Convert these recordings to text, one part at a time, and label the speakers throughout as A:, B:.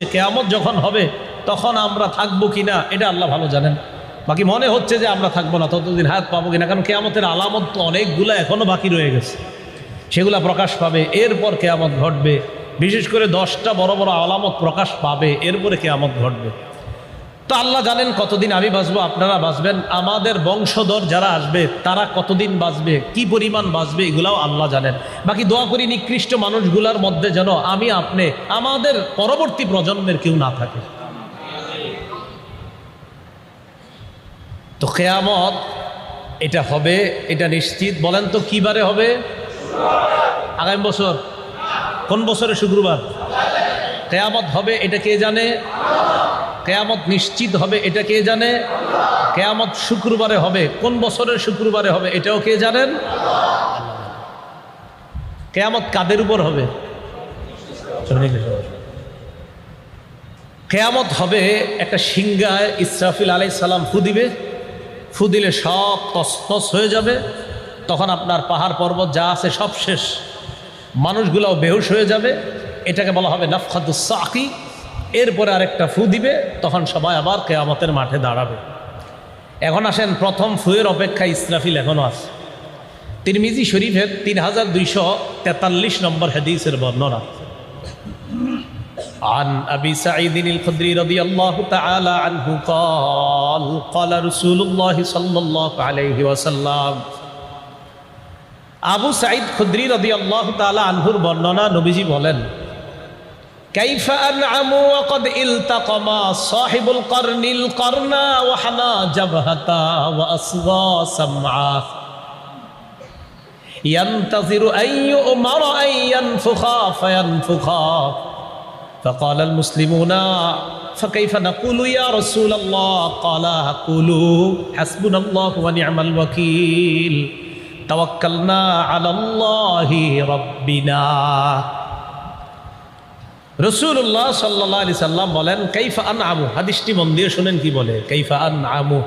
A: কিয়ামত যখন হবে তখন আমরা থাকবো কিনা এটা আল্লাহ ভালো জানেন। বাকি মনে হচ্ছে যে আমরা থাকবো না, ততদিন হায়াত পাবো কিনা, কারণ কিয়ামতের আলামত তো অনেকগুলো এখনো বাকি রয়ে গেছে, সেগুলা প্রকাশ পাবে, এরপর কিয়ামত ঘটবে। বিশেষ করে 10টা বড় বড় আলামত প্রকাশ পাবে, এরপরে কিয়ামত ঘটবে। তো আল্লাহ জানেন কতদিন আমি বাঁচবো, আপনারা বাঁচবেন, আমাদের বংশধর যারা আসবে তারা কতদিন বাঁচবে, কি পরিমাণ বাঁচবে, এগুলাও আল্লাহ জানেন। বাকি দোয়া করি নিকৃষ্ট মানুষগুলার মধ্যে যেন আমি আপনি আমাদের পরবর্তী প্রজন্মের কেউ না থাকে। তো কিয়ামত এটা হবে, এটা নিশ্চিত। বলেন তো কি বারে হবে? আগামী বছর। কোন বছরে? শুক্রবার। কিয়ামত হবে এটা কে জানে? কিয়ামত নিশ্চিত হবে এটা কে জানে? কিয়ামত শুক্রবারে হবে। কোন বছরের শুক্রবারে হবে এটাও কে জানেন? কিয়ামত কাদের উপর হবে? কিয়ামত হবে একটা সিংহায় ইসরাফিল আলাইহিস সালাম ফু দিবে, ফু দিলে সব তছনছ হয়ে যাবে। তখন আপনার পাহাড় পর্বত যা আছে সব শেষ, মানুষগুলাও বেহুশ হয়ে যাবে। এটাকে বলা হবে নাফখাতুস সাকি। এরপরে আরেকটা ফু দিবে, তখন সবাই আবার কিয়ামতের মাঠে দাঁড়াবে। এখন আসেন, প্রথম ফুয়ের অপেক্ষা ইসরাফিল এখনো আছে। তিরমিজি শরীফের 3243 নম্বর হাদিসের বর্ণনা। عن أبي سعيد الخدري رضي الله تعالى عنه قال قال رسول الله صلى الله عليه وسلم। আবু সাঈদ খুদরি রাদিয়াল্লাহু তাআলা আনহুর বর্ণনা, নবীজি বলেন, কাইফা আনআমু ওয়া ক্বাদ ইলতাকামা সাহিবুল কারনিল কারনা ওয়া হানা জাবহাতা ওয়া আসগা সামআ ইয়ানতাযিরু আইয়ু উমারা আইয়ানফুখা ফায়ানফুখা فقال المسلمون فكيف نقول يا رسول الله قال قولوا حسبنا الله ونعم الوكيل توكلنا على الله ربنا। রাসূলুল্লাহ সাল্লাল্লাহু আলাইহি সাল্লাম বলেন, কাইফা আনআমু, হাদিসটি মন দিয়ে শুনেন কি বলে, কাইফা আনআমু,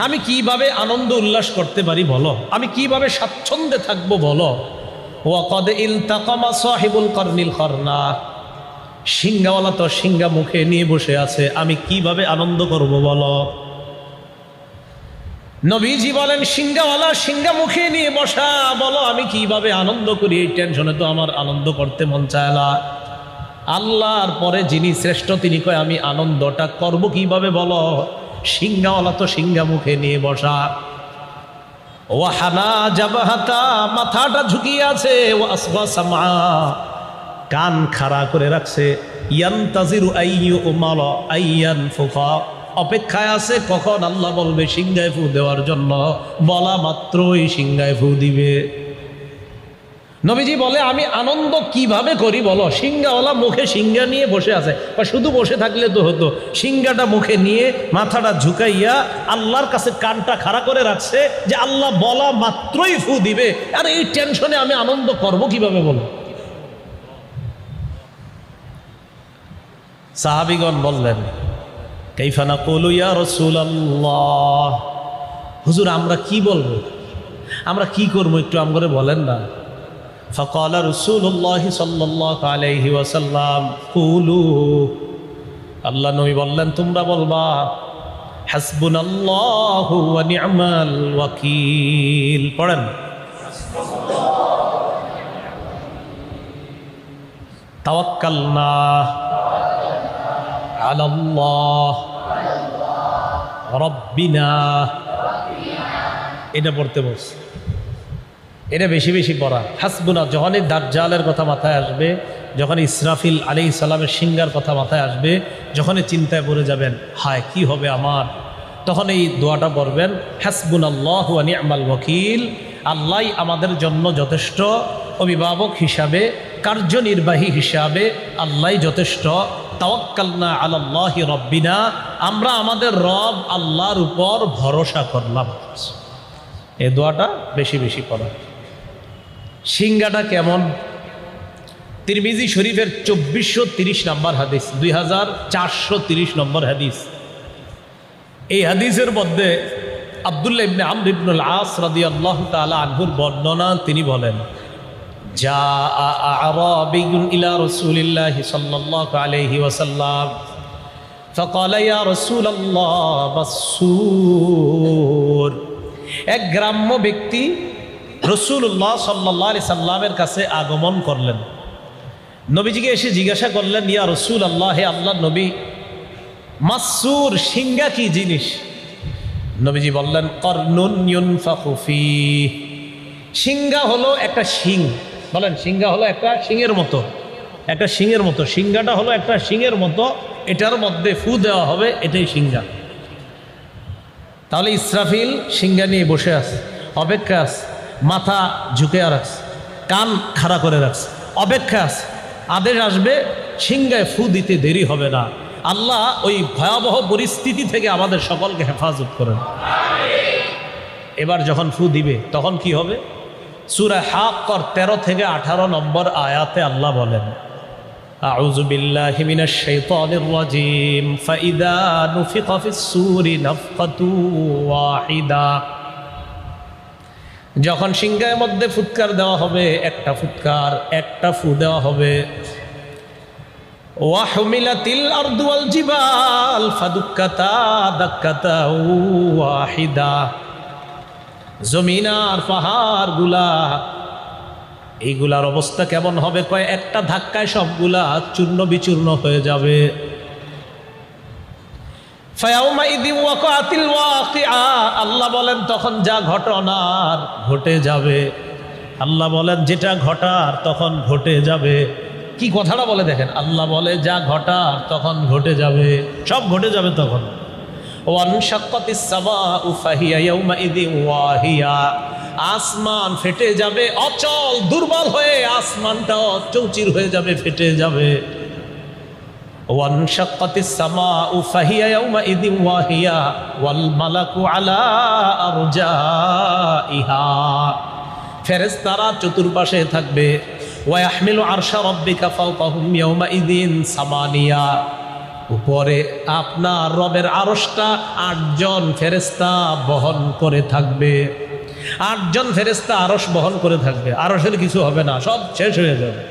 A: আমি কিভাবে আনন্দ উল্লাস করতে পারি বলো, আমি কিভাবে স্বাচ্ছন্দ্যে থাকবো বলো। ওয়া ক্বাদ ইলতাকামা সাহিবুল কারনিল কারনা, সিংহাওয়ালা তো সিংহা মুখে নিয়ে বসে আছে, আমি কিভাবে আনন্দ করব বলো। নবীজি বলেন, সিংহাওয়ালা সিংহা মুখে নিয়ে বসা, বলো আমি কিভাবে আনন্দ করি, এই টেনশনে তো আমার আনন্দ করতে মন চায় না। আল্লাহর পরে যিনি শ্রেষ্ঠ তিনি কয় আমি আনন্দটা করব কিভাবে বলো। সিংহাওয়ালা তো সিংহা মুখে নিয়ে বসা। ওয়াহানা জাবাহাতা, মাথাটা ঝুঁকিয়ে আছে, ও আসবা সামা, কান খাড়া করে রাখছে, ইয়ানতাজিরু আইয়ু উমারা আইয়ানফুখা, অপেক্ষায় আছে কখন আল্লাহ বলবে সিংহায় ফু দেওয়ার জন্য, বলা মাত্রই সিংহায় ফু দিবে। নবীজি বলে, আমি আনন্দ কিভাবে করি বলো। সিংহাওয়ালা মুখে সিংহা নিয়ে বসে আছে, বা শুধু বসে থাকলে তো হতো, সিংহাটা মুখে নিয়ে মাথাটা ঝুঁকাইয়া আল্লাহর কাছে কানটা খাড়া করে রাখছে যে আল্লাহ বলা মাত্রই ফু দিবে। আর এই টেনশনে আমি আনন্দ করব কিভাবে বলো। সাহাবীগণ বললেন, কাইফা নাকুলু ইয়া রাসূলুল্লাহ, হুজুর আমরা কি বলবো, আমরা কি করবো একটু আমগরে বলেন না। ফাকালা রাসূলুল্লাহ সাল্লাল্লাহু আলাইহি ওয়াসাল্লাম কুলু, আল্লাহ নবী বললেন তোমরা বলবা হাসবুনাল্লাহু ওয়া নি'মাল ওয়াকিল। পড়েন, তাওয়াক্কালনা আলাল্লাহ রব্বিনা, এটা পড়তে বলছে, এটা বেশি বেশি পড়া। হাসবুনা, যখনই দাজ্জালের কথা মাথায় আসবে, যখন ইসরাফিল আলাইহিস সালামের সিংহার কথা মাথায় আসবে, যখনই চিন্তায় পড়ে যাবেন হায় কি হবে আমার, তখন এই দোয়াটা পড়বেন, হাসবুনাল্লাহু ওয়া নি'মাল ওয়াকিল, আল্লাহই আমাদের জন্য যথেষ্ট, অভিভাবক হিসাবে, কার্যনির্বাহী হিসাবে আল্লাহই যথেষ্ট। তাওয়াক্কালনা আলাল্লাহি রব্বিনা, আমরা আমাদের রব আল্লাহর উপর ভরসা করলাম। এই দোয়াটা বেশি বেশি পড়া। সিংহাটা কেমন? তিরমিজি শরীফের 2430 নম্বর হাদিস, 2430 নম্বর হাদিস। এই হাদিসের মধ্যে আব্দুল্লাহ ইবনে আমর ইবনুল আস রাদিয়াল্লাহু তাআলা আনহুর বর্ণনা, তিনি বলেন, জাআ আ'রাবিয়্যুন ইলা রাসূলিল্লাহি সাল্লাল্লাহু আলাইহি ওয়াসাল্লাম ফাকালা ইয়া রাসূলাল্লাহ বাসসুর। এক গ্রাম্য ব্যক্তি রাসূলুল্লাহ সাল্লাল্লাহু আলাইহি সাল্লামের কাছে আগমন করলেন। নবীজিকে এসে জিজ্ঞাসা করলেন, ইয়া রাসূলুল্লাহ, হে আল্লাহর নবী, মাসসুর শিঙ্গা কি জিনিস? নবীজি বললেন, কর্নুন ইউনফাখু ফীহ। শিঙ্গা হলো একটা শিং। বলেন, শিঙ্গা হলো একটা শিংয়ের মতো, একটা শিংয়ের মতো। শিঙ্গাটা হলো একটা শিংয়ের মতো, এটার মধ্যে ফু দেওয়া হবে, এটাই শিঙ্গা। তাহলে ইসরাফিল শিঙ্গা নিয়ে বসে আছে, অপেক্ষা আছে, মাথা ঝুঁকে রাখছে, কান খাড়া করে রাখছে, অপেক্ষা আছে, আদেশ আসবে, শিঙ্গায় ফু দিতে দেরি হবে না। আল্লাহ ওই ভয়াবহ পরিস্থিতি থেকে আমাদের সকলকে হেফাজত করেন। এবার যখন ফু দিবে তখন কি হবে? সূরা হাক্কর 13 থেকে 18 নম্বর আয়াতে আল্লাহ বলেন, আউযু বিল্লাহি মিনাশ শাইতানির রাজীম, ফাইদা নুফিখা ফিস-সূরি নাফকাতু ওয়াহিদা। যখন সিংহের মধ্যে ফুৎকার দেওয়া হবে, একটা ফুৎকার, একটা ফু দেওয়া হবে। ওয়াহুমিলাতিল আরদু ওয়াল জিবাল ফাদুক্কাতা দাক্কাতা ওয়াহিদা। জমিন আর পাহাড় গুলা, এইগুলার অবস্থা কেমন হবে? কয় একটা ধাক্কায় সবগুলা চূর্ণ বিচূর্ণ হয়ে যাবে। ফায়াউমাইযিন ওয়াকাতিল ওয়াকিআ। আল্লাহ বলেন তখন যা ঘটনার ঘটে যাবে। আল্লাহ বলেন যেটা ঘটার তখন ঘটে যাবে। কি কথাটা বলে দেখেন, আল্লাহ বলে যা ঘটার তখন ঘটে যাবে, সব ঘটে যাবে তখন। ওয়ানশাক্কাতিস সামাউ ফাহিয়া ইয়াউমাইযিন ওয়াহিয়া। আসমান ফেটে যাবে, অচল দুর্বল হয়ে আসমানটা চৌচির হয়ে যাবে, ফেটে যাবে। ওয়ানশাক্কাতিস সামাউ ফাহিয়া ইয়াউমাইযিন ওয়াহিয়া ওয়াল মালাকু আলা আরজাইহা। ফেরেশতারা চতুর্পাশে থাকবে। ওয়াহমিলু আরশা রাব্বিকা ফাওকাহুম ইয়াউমাইযিন সামানিয়া। উপরে আপনার রবের আরশটা 8 জন ফেরেশতা বহন করে থাকবে। 8 জন ফেরেশতা আরশ বহন করে থাকবে। আরশের কিছু হবে না, সব শেষ হয়ে যাবে।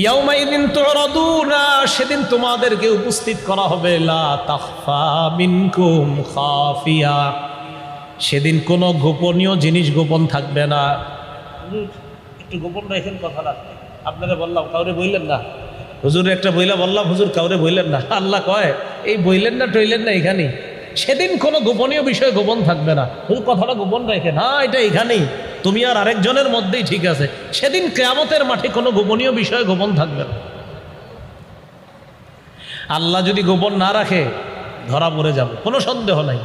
A: ইয়াউমাইযিন তুরাদুনা। সেদিন তোমাদেরকে উপস্থিত করা হবে। লা তাখফা মিনকুম খাফিয়া। সেদিন কোনো গোপনীয় জিনিস গোপন থাকবে না। একটু গোপন রাখেন কথাটা, আপনারা বললাম কাউরে বললেন না। হুজুর একটা বইলা বললাম, হুজুর কাউরে বললেন না। আল্লাহ কয় এই বললেন না টইলেন না এখানেই। সেদিন কোনো গোপনীয় বিষয় গোপন থাকবে না। হুজুর কথাটা গোপন রাখেন, হ্যাঁ এটা এখানেই, তুমি আর আরেকজনের মধ্যেই ঠিক আছে। সেদিন কিয়ামতের মাঠে কোনো গোপনীয় বিষয় গোপন থাকবে না। আল্লাহ যদি গোপন না রাখে ধরা পড়ে যাব, কোনো সন্দেহ নাই।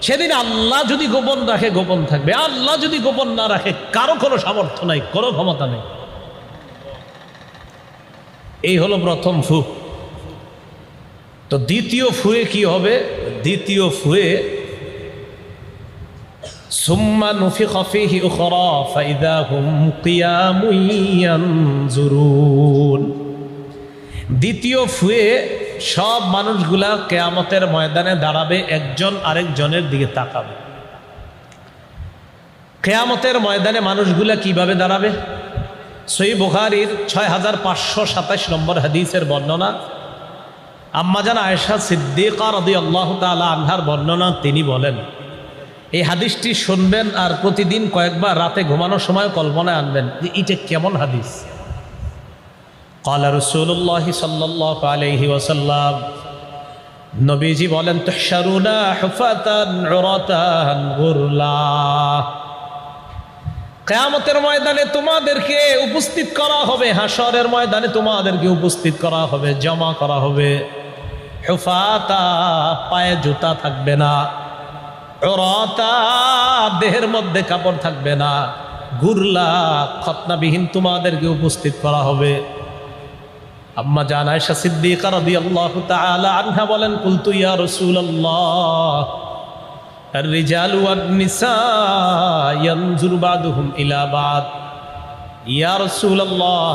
A: সেদিন আল্লাহ যদি গোপন রাখে গোপন থাকবে, আল্লাহ যদি গোপন না রাখে কারো কোনো সামর্থ্য নাই, কোনো ক্ষমতা নেই। এই হলো প্রথম ফু। তো দ্বিতীয় ফুয়ে কি হবে? দ্বিতীয় ফুয়ে সুম্মা নুফিখা ফীহি উখরা ফাইদা হুম কিয়ামুন ইয়ানজুরুন। দ্বিতীয় ফুয়ে সব মানুষগুলা কিয়ামতের ময়দানে দাঁড়াবে, একজন আরেকজনের দিকে তাকাবে। কিয়ামতের ময়দানে মানুষগুলা কিভাবে দাঁড়াবে? সহিহ বুখারীর 6527 নম্বর হাদিসের বর্ণনা। আম্মাজান আয়েশা সিদ্দিকা রাদিয়াল্লাহু তাআলা আনহার বর্ণনা। তিনি বলেন, এই হাদিসটি শুনবেন আর প্রতিদিন কয়েকবার রাতে ঘুমানোর সময় কল্পনায় আনবেন যে এটা কেমন হাদিস। ক্বালা রাসূলুল্লাহি সাল্লাল্লাহু আলাইহি ওয়াসাল্লাম, নবীজি বলেন, তুহশারুনা হুফাতান উরাতান গুরলা। কিয়ামতের ময়দানে তোমাদেরকে উপস্থিত করা হবে, হাশরের ময়দানে তোমাদেরকে উপস্থিত করা হবে, জমা করা হবে। হুফাতা, পায়ে জুতা থাকবে না। উরাতা, দেহের মধ্যে কাপড় থাকবে না। গুরলা, খতনাবিহীন তোমাদেরকে উপস্থিত করা হবে। আম্মা জান আয়েশা সিদ্দিকা রাদিয়াল্লাহু তাআলা আনহা বলেন, কুলতু ইয়া রাসূলুল্লাহ الرجال والنساء ينظر بعضهم إلى بعض। ইয়া রাসূলুল্লাহ,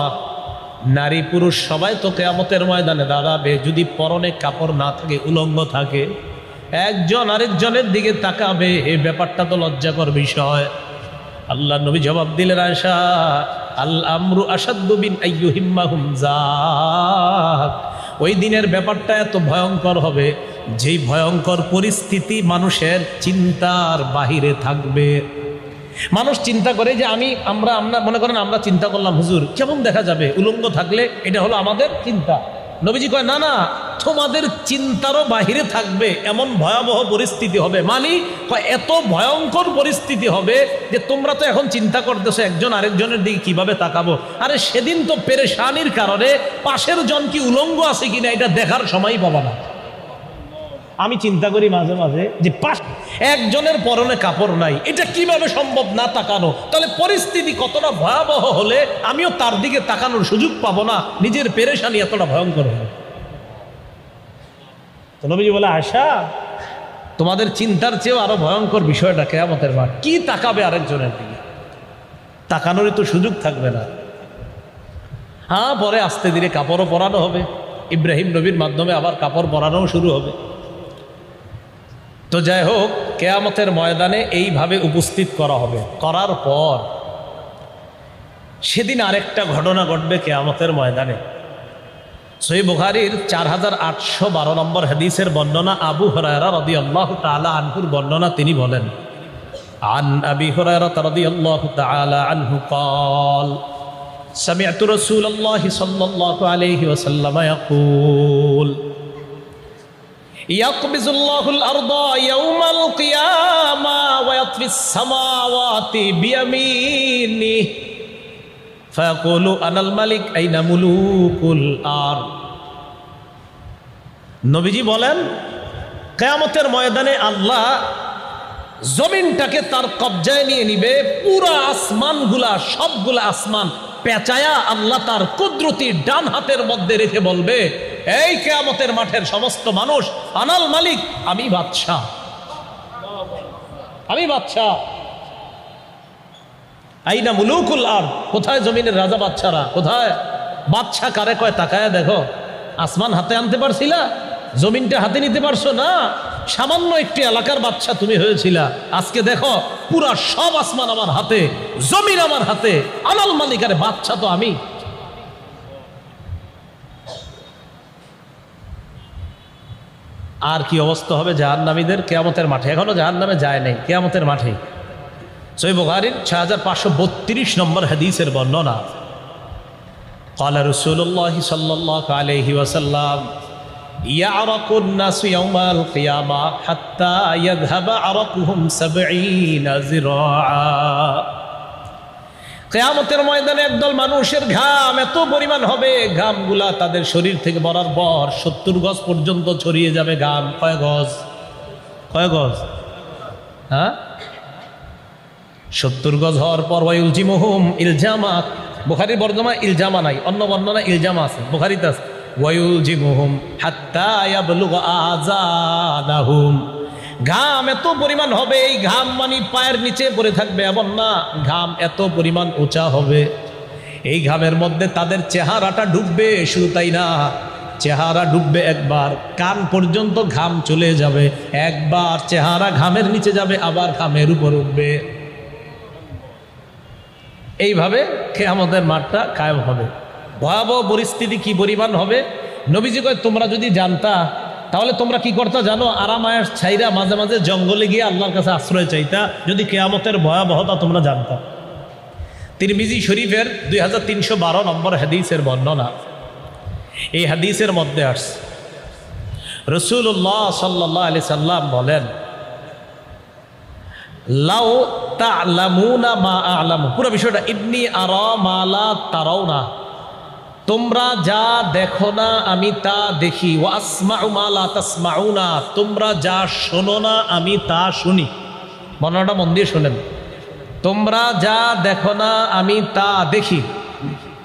A: নারী পুরুষ সবাই তো কিয়ামতের ময়দানে দাঁড়াবে, যদি পরনে কাপড় না থাকে, উলঙ্গ থাকে, একজন আরেকজনের দিকে তাকাবে। এই ব্যাপারটা তো লজ্জাকর বিষয়। আল্লাহ নবী জবাব দিলেন, আয়েশা, আল আমরু আসাদ্দু বিন আইয়ুহিম্মাহুম যাক। ওই দিনের ব্যাপারটা এত ভয়ঙ্কর হবে, যেই ভয়ঙ্কর পরিস্থিতি মানুষের চিন্তার বাহিরে থাকবে। মানুষ চিন্তা করে যে আমরা মনে করেন আমরা চিন্তা করলাম, হুজুর কেমন দেখা যাবে উলঙ্গ থাকলে, এটা হলো আমাদের চিন্তা। নবীজি কয়, না না, তোমাদের চিন্তারও বাহিরে থাকবে এমন ভয়াবহ পরিস্থিতি হবে। কয় এত ভয়ঙ্কর পরিস্থিতি হবে যে তোমরা তো এখন চিন্তা করতেছো একজন আরেকজনের দিকে কিভাবে তাকাবো। আরে সেদিন তো পেরেশানির কারণে পাশের জন কি উলঙ্গ আছে কিনা এটা দেখার সময়ই পাবা না। আমি চিন্তা করি মাঝে মাঝে যে একজনের পরনে কাপড় নাই, এটা কিভাবে সম্ভব না তাকানো? তাহলে পরিস্থিতি কতটা ভয়াবহ হলে আমিও তার দিকে তাকানোর সুযোগ পাবো না, নিজের পেরেশানি এতটা ভয়ঙ্কর হবে। তো নবীজি বলে, আয়েশা, তোমাদের চিন্তার চেয়েও আরো ভয়ঙ্কর বিষয়টা কিয়ামতের মাঠ। কি তাকাবে আরেকজনের দিকে? তাকানোরই তো সুযোগ থাকবে না। হ্যাঁ, পরে আস্তে ধীরে কাপড়ও পরানো হবে, ইব্রাহিম নবীর মাধ্যমে আবার কাপড় পরানোও শুরু হবে। তো যাই হোক, কেয়ামতের ময়দানে এইভাবে উপস্থিত করা হবে। করার পর সেদিন আরেকটা ঘটনা ঘটবে কেয়ামতের ময়দানে। সহিহ বুখারীর 4812 নম্বর হাদিসের বর্ণনা, আবু হুরায়রা রাদিয়াল্লাহু তাআলা আনহুর বর্ণনা। তিনি বলেন, আন আবি হুরায়রা রাদিয়াল্লাহু তাআলা আনহু قال سمعت رسول الله صلى الله عليه وسلم يقول يقبض الله الأرض يوم القيامة ويطوي السماوات بيمينه فيقول أنا الملك أين ملوك الأرض। নবীজি বলেন, কিয়ামতের ময়দানে আল্লাহ জমিনটাকে তার কবজায় নিয়ে নিবে। পুরা আসমানগুলা, সবগুলা আসমান পেঁচায়া আল্লাহ তার কুদরতির ডান হাতের মধ্যে রেখে বলবে, এই কিয়ামতের মাঠের সমস্ত মানুষ, আনাল মালিক, আমি বাদশাহ, আমি বাদশাহ। আইনা মুলুকুল আরদ, কোথায় জমিনের রাজা বাদশারা? কোথায়? বাদশাহ কারে কয় তাকায়া দেখো। আসমান হাতে আনতে পারছিলা? জমিনটা হাতে নিতে পারছো না? সামান্য একটি এলাকার বাদশা তুমি হয়েছিলা, আজকে দেখো পুরা সব আসমান আমার হাতে, জমিন আমার হাতে, আনাল মালিক, আরে বাদশা তো আমি। আর কি অবস্থা হবে জাহান্নামীদের কিয়ামতের মাঠে? এখনো জাহান্নামে যায় নাই, কিয়ামতের মাঠে। সহিহ বুখারীর 6532 নম্বর হাদিসের বর্ণনা, قال رسول الله صلى الله عليه وسلم يعرق الناس يوم القيامة حتى يذهب عرقهم 70 ذراعا। কিয়ামতের ময়দানে একদল মানুষের ঘাম এত পরিমাণ হবে, ঘামগুলা তাদের শরীর থেকে বরার পর 70 গজ পর্যন্ত ছড়িয়ে যাবে ঘাম। কয় গজ? কয় গজ? হ্যাঁ, 70 গজ হওয়ার পর ওয়ায়ুলজিমুহুম ইলজামা। বুখারীর বর্ণনা ইলজামা নাই, অন্য বর্ণনা ইলজামা আছে, বুখারীতে আছে ওয়ায়ুলজিমুহুম হাত্তা ইয়াবলুগা আযানাহুম। ঘাম এত পরিমাণ হবে, এই ঘাম মানে পায়ের নিচে পড়ে থাকবে এমন না, ঘাম এত পরিমাণ উঁচা হবে, এই ঘামের মধ্যে তাদের চেহারাটা ডুববে। শুধু তাই না, চেহারা ডুববে একবার, কান পর্যন্ত ঘাম চলে যাবে, একবার চেহারা ঘামের নিচে যাবে, আবার ঘামের উপর উঠবে। এইভাবে কিয়ামতের মাঠটা কায়েম হবে। ভয়াবহ পরিস্থিতি কি পরিমাণ হবে? নবীজি কয়, তোমরা যদি জানতা তাহলে তোমরা কি করতা জানো? আরামায়ের ছাইরা মাঝে মাঝে জঙ্গলে গিয়ে আল্লাহর কাছে আশ্রয় চাইতা, যদি কিয়ামতের ভয়াবহতা তোমরা জানতা। তিরমিজি শরীফের 2312 নম্বর হাদিসের বর্ণনা। এই হাদিসের মধ্যে আসছে, রাসূলুল্লাহ সাল্লাল্লাহু আলাইহি সাল্লাম বলেন, লাউ তা'লামুনা মা আ'লামু, পুরো বিষয়টা, ইন্নী আরা মা লা তারাউনা, তোমরা যা দেখো না আমি তা দেখি, ওয়া আসমাউ মা লা তাসমাউনা, তোমরা যা শোনো না আমি তা শুনি। বর্ণনাটা মন দিয়ে শোনেন, তোমরা যা দেখো না আমি তা দেখি,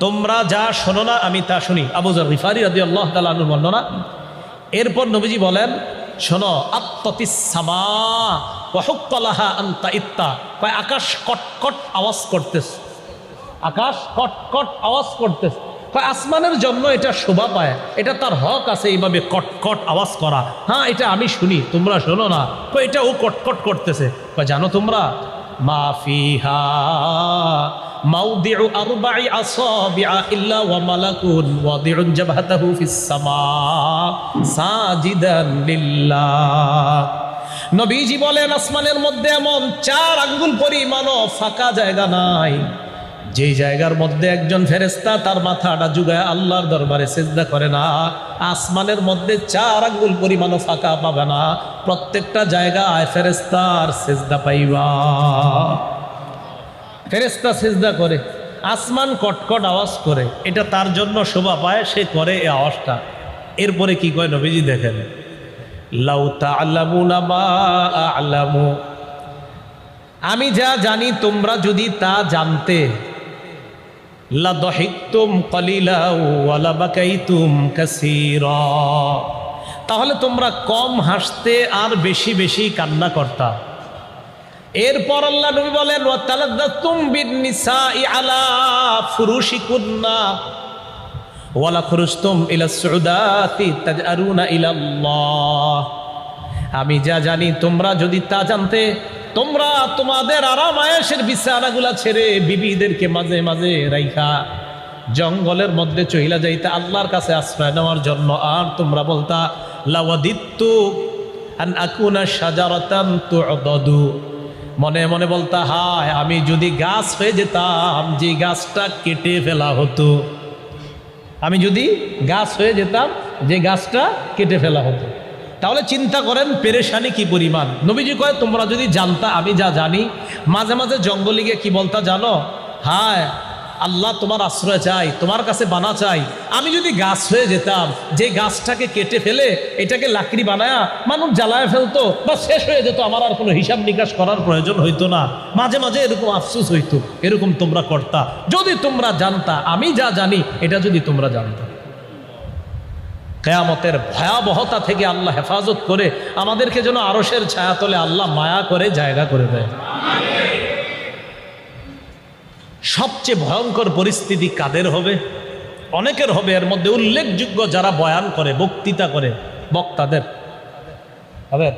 A: তোমরা যা শোনো না আমি তা শুনি। আবু যর গিফারি রাদিয়াল্লাহু তাআলা আনহু বর্ণনা। এরপর নবীজি বলেন, শোনো, আত্তাতিস সামা ওয়া হুক্কা লাহা আন তাইত্তা, কয় আকাশ কটকট আওয়াজ করতেছে, আকাশ কটকট আওয়াজ করতেছে। কয় আসমানের জন্য এটা শোভা পায়, এটা তার হক আছে এইভাবে কটকট আওয়াজ করা। হ্যাঁ, এটা আমি শুনি, তোমরা শোনো না। কয় এটা ও কটকট করতেছে। কয় জানো তোমরা, মা ফিহা মাউদিউ আরবা'i আসাবি'a ইল্লা ওয়া মালাকুন ওয়াদিউন জাবহাতাহু ফিস সামা সাজিদান লিল্লাহ। নবীজি বলেন আসমানের মধ্যে এমন 4 আঙ্গুল পরিমাণও ফাঁকা জায়গা নাই যে জায়গার মধ্যে একজন ফেরেশতা তার মাথাটা ঝুঁকায় আল্লাহর দরবারে সিজদা করে না। আসমানের মধ্যে 4 আঙ্গুল পরিমাণও ফাঁকা পাবে না, প্রত্যেকটা জায়গায় ফেরেশতার সিজদা পাইবা। ফেরেশতা সিজদা করে, আসমান কটকট আওয়াজ করে, এটা তার জন্য শোভা পায়, সে করে এই আওয়াজটা। এরপরে কি কয় নবীজি দেখেন, লাউ তা'লামুনা মা আ'লামু, আমি যা জানি তোমরা যদি তা জানতে, লা দাহিকতুম কলিলা ওয়া লা বাকাইতুম কাসীরা, তাহলে তোমরা কম হাসতে আর বেশি বেশি কান্না করতা। এরপর আল্লাহ নবী বলেন ওয়া তালাদ্দাতুম বিন নিসাই আলা ফুরুশিকুন্না ওয়া লা খুরুজতুম ইলা সুউদাতি তাজআরুনা ইলা আল্লাহ, আমি যা জানি তোমরা যদি তা জানতে, তোমরা তোমাদের আরাম আয়েশের বিছানাগুলা ছেড়ে বিবিদেরকে মাঝে মাঝে রাইখা জঙ্গলের মধ্যে চইলা যাইতে আল্লাহর কাছে আশ্রয় নেওয়ার জন্য, আর তোমরা বলতা লাওয়াদিত্তু আন আকুনা শাজারাতান তু'দাদু, মনে মনে বলতা হায় আমি যদি গাছ হয়ে যেতাম যে গাছটা কেটে ফেলা হতো, আমি যদি গাছ হয়ে যেতাম যে গাছটা কেটে ফেলা হতো। তাহলে চিন্তা করেন পেরেশানি কি পরিমাণ। নবীজি কয় তোমরা যদি জানতা আমি যা জানি, মাঝে মাঝে জঙ্গলে গিয়ে কি বলতা জানো, হায় আল্লাহ তোমার আশ্রয় চাই, তোমার কাছে বানা চাই, আমি যদি গাছ হয়ে যেতাম যে গাছটাকে কেটে ফেলে এটাকে লাকড়ি বানায়া মানুষ জ্বালায় ফেলতো বা শেষ হয়ে যেত, আমার আর কোনো হিসাব নিকাশ করার প্রয়োজন হইতো না। মাঝে মাঝে এরকম আফসোস হইতো, এরকম তোমরা করতা যদি তোমরা জানতা আমি যা জানি, এটা যদি তোমরা জানতা। কিয়ামতের ভয়াবহতা থেকে আল্লাহ হেফাজত করে আমাদেরকে যেন আরশের ছায়াতলে আল্লাহ মায়া করে জায়গা করে দেয়। সবচেয়ে ভয়ঙ্কর পরিস্থিতি কাদের হবে? অনেকের হবে, এর মধ্যে উল্লেখযোগ্য যারা বয়ান করে, বক্তৃতা করে, বক্তাদের হবে।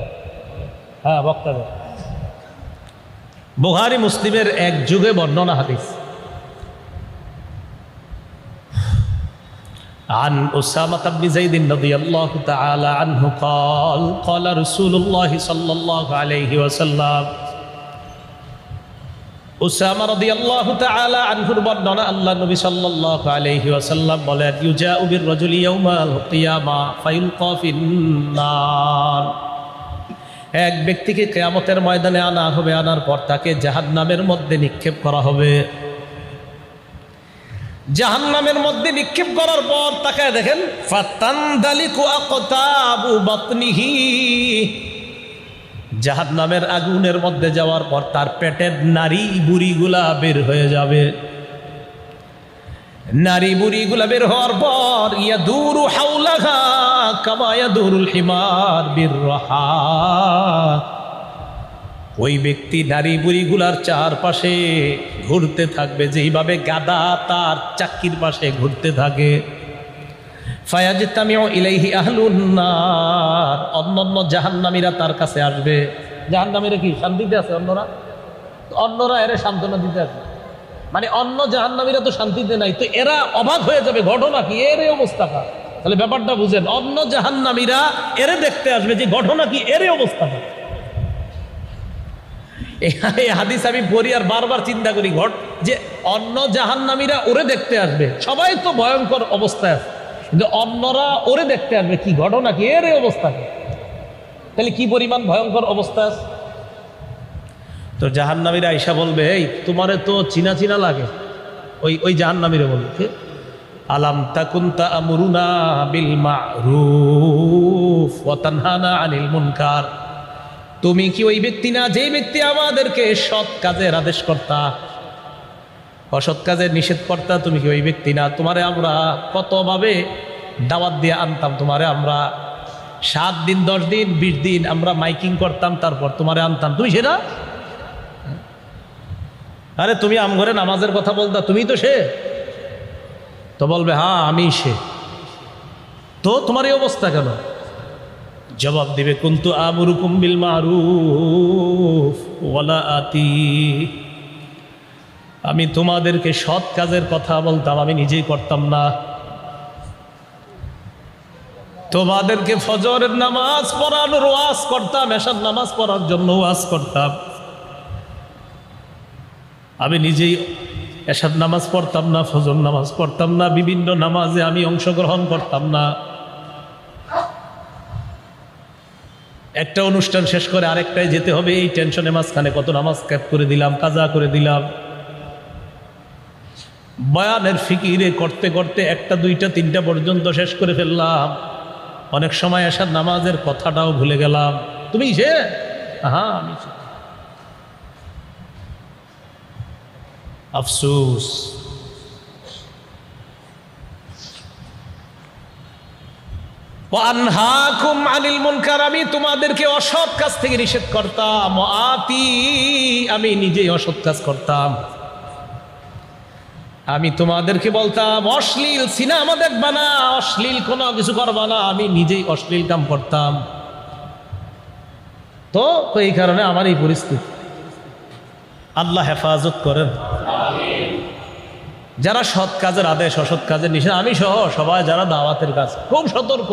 A: হ্যাঁ, বক্তাদের। বুখারী মুসলিমের এক যুগে বর্ণনা হাদিস, عن أسامة بن زيد رضي الله تعالى عنه قال قال رسول الله صلى الله عليه وسلم, উসামা রাদিয়াল্লাহু তাআলা আনহুর বর্ণনা, আল্লাহ নবী সাল্লাল্লাহু আলাইহি ওয়াসাল্লাম বলেন, ইউজাউ বির রাজুলি ইয়াউমাল কিয়ামা ফায়ুলকা ফিন নার, এক ব্যক্তিকে কিয়ামতের ময়দানে আনা হবে, আনার পর তাকে জাহান্নামের মধ্যে নিক্ষেপ করা হবে। জাহান্নামের মধ্যে নিক্ষেপ করার পর তাকে দেখেন ফাতানদালিকু আকতাবু বাতনিহি, জাহান্নামের আগুনের মধ্যে যাওয়ার পর তার পেটের নারী বুড়িগুলা বের হয়ে যাবে। নারী বুড়িগুলা বের হওয়ার পর ইয়াদুরু হাওলাহা কামা ইয়াদুরুল হিমার বিররাহা, ওই ব্যক্তি নারী বুড়িগুলার চারপাশে ঘুরতে থাকবে যেইভাবে গাধা তার চাক্কির পাশে ঘুরতে থাকে। ফায়াজতামিউ ইলাইহি আহলুন নার, অন্যান্য জাহান্নামীরা তার কাছে আসবে। জাহান্নামীরা কি শান্তিতে আছে? অন্যরা এরা সান্ত্বনা দিতে আছে, মানে অন্য জাহান্নামীরা তো শান্তিতে নাই, তো এরা অবাক হয়ে যাবে, ঘটনা কি এর অবস্থা কা। তাহলে ব্যাপারটা বুঝেন, অন্য জাহান্নামীরা এরে দেখতে আসবে যে ঘটনা কি এর অবস্থা কা। এই হাদিস আমি পড়ি আর বারবার চিন্তা করি, যে অন্য জাহান্নামীরা ওরে দেখতে আসবে, সবাই তো ভয়ঙ্কর অবস্থায় আছে, কিন্তু অন্যরা ওরে দেখতে আসবে, কি ঘটনা কি এর অবস্থা কি, তাহলে কি পরিমাণ ভয়ঙ্কর অবস্থা আছে। তো জাহান্নামীরা আইসা বলবে, এই তোমারে তো চিনা চিনা লাগে। ওই জাহান্নামীরা বলবে, আলাম তাকুন তা'মুরুনা বিল মা'রুফ ওয়া তানহানা আনিল মুনকার, তুমি কি ওই ব্যক্তি না যে ব্যক্তি আমাদেরকে সৎ কাজের আদেশ করতা, অসৎ কাজের নিষেধ করতা? তুমি কি ওই ব্যক্তি না? তোমারে আমরা কতভাবে দাওয়াত দিয়ে আনতাম, তোমারে আমরা 7 দিন 10 দিন 20 দিন আমরা মাইকিং করতাম, তারপর তোমারে আনতাম, তুমি সেটা? আরে তুমি আমঘরে নামাজের কথা বলতা, তুমি তো সে। তো বলবে, হ্যাঁ আমি সে। তো তোমার এই অবস্থা কেন? জবাব দিবে কুনতু আমুরুকুম বিল মারুফ ওয়ালা আতি, আমি তোমাদেরকে সৎ কাজের কথা বলতাম, আমি নিজেই করতাম না। তোমাদেরকে ফজরের নামাজ পড়ানোর ওয়াজ করতাম, এশার নামাজ পড়ার জন্য ওয়াজ করতাম, আমি নিজেই এশার নামাজ পড়তাম না, ফজর নামাজ পড়তাম না, বিভিন্ন নামাজে আমি অংশগ্রহণ করতাম না। একটা অনুষ্ঠান শেষ করে আরেকটাই যেতে হবে, এই টেনশনে মাঝখানে কত নামাজ ক্যাপ করে দিলাম, কাজা করে দিলাম। বয়ানের ফিকিরে করতে করতে একটা দুইটা তিনটা পর্যন্ত শেষ করে ফেললাম। অনেক সময় এশার নামাজের কথাটাও ভুলে গেলাম। তুমি সে? হ্যাঁ আমি। আফসোস। ওয়ানহাকুম আনিল মুনকার, আমি তোমাদেরকে অসৎ কাজ থেকে নিষেধ করতাম। আতি, আমি নিজেই অসৎ কাজ করতাম। আমি তোমাদেরকে বলতাম অশ্লীল সিনেমা দেখবা না, অশ্লীল কোনো কিছু করবা না, আমি নিজেই অশ্লীল কাম করতাম। তো এই কারণে আমার এই পরিস্থিতি। আল্লাহ হেফাজত করেন। যারা সৎ কাজের আদেশ, অসৎ কাজের নিষেধ, আমি সহ সবাই যারা দাওয়াতের কাজ খুব সতর্ক।